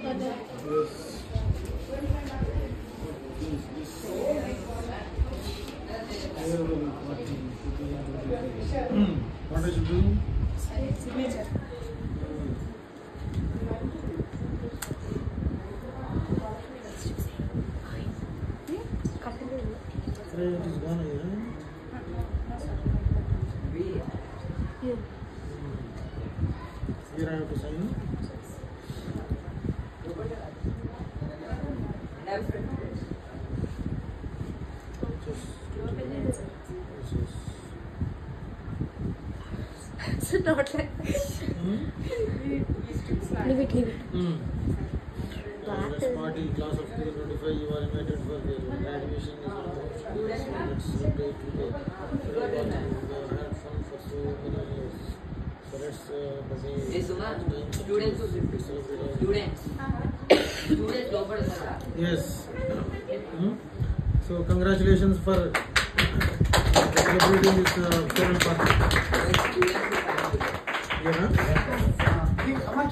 What did you do? Signature. It is gone here. Here I have to sign. It's not like that. Leave it. Next party, class of 2025, you are invited for the graduation. Let's celebrate today. We had fun for so many years. So let's Yes. So congratulations for celebrating this farewell party.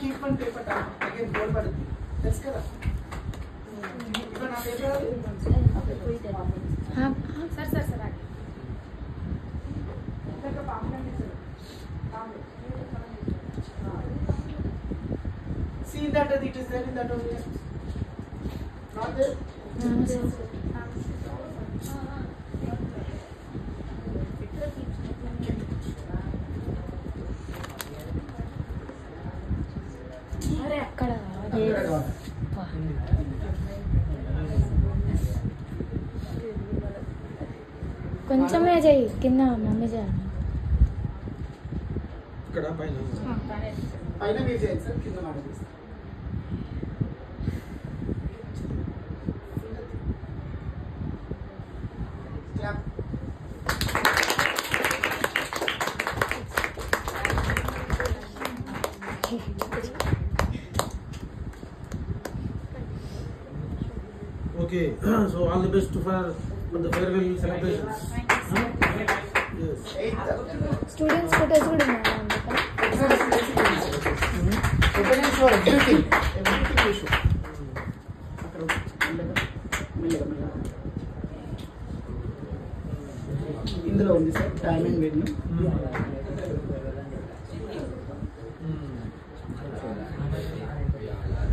Keep one paper down. Again, goal button. Let's go. Even a paper. Sir. See that it is there in that only. Not there. అరే అక్కడ కొంచెమే చెయ్యి కింద mummy చేయాలి ఇక్కడ పైన పైన మీరు చేయండి సార్ కింద మాట చేస్తారు Okay, so all the best for the farewell celebrations. Yes. Students photos కూడా ఉన్నాయా ఇందులో ఉంది sir timing venue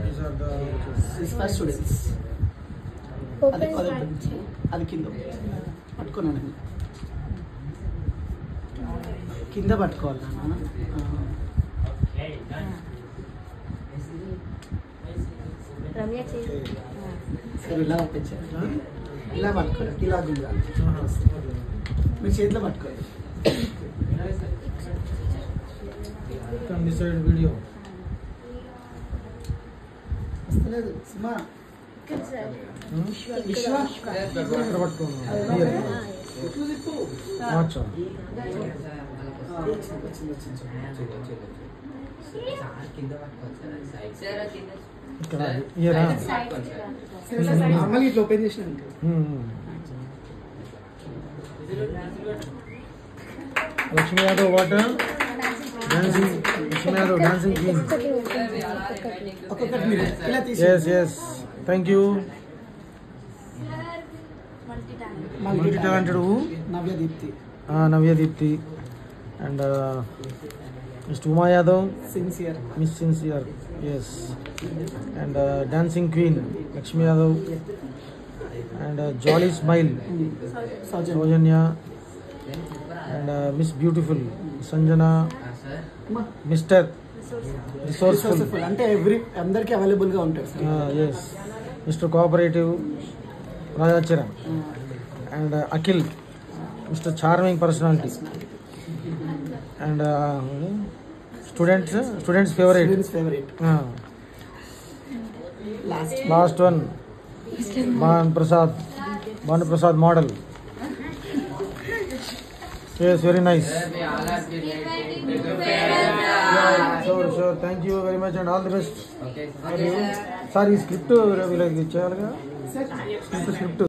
These are the first students open అది కింద పట్టుకున్నాను కింద పట్టుకోవాలి నాన్న రమ్య చేయి సరే ఇలా పంపించారు ఇలా పట్టుకోవాలి ఇలా గుండాలి మీ చేతిలో పట్టుకోవాలి Come this side video. వస్తలేదు సుమా విశ్వ ఎక్కడ పట్టుకోను అచ్చా ఇక్కడ ఇయరా నార్మల్ ఇట్లా ఓపెన్ చేసినాను Lakshmi Yadav what dancing Lakshmi Yadav dancing queen ఒక్కొక్కటి మీరు ఇలా yes yes thank you multi talented who Navya Deepthi Navya Deepthi and Mr. Uma Yadav sincere Miss Sincere yes and dancing queen Lakshmi Yadav and Jolly Smile Saujanya and Miss Beautiful Sanjana Mr. Resourceful అంటే every అందరికి available గా ఉంటారు sir yes Mr. Cooperative Rajacharan and Akhil Mr. Charming Personality and students favorite last one Bhan Prasad model yes very nice sure thank you very much and all the best okay sorry script will cheyalaga script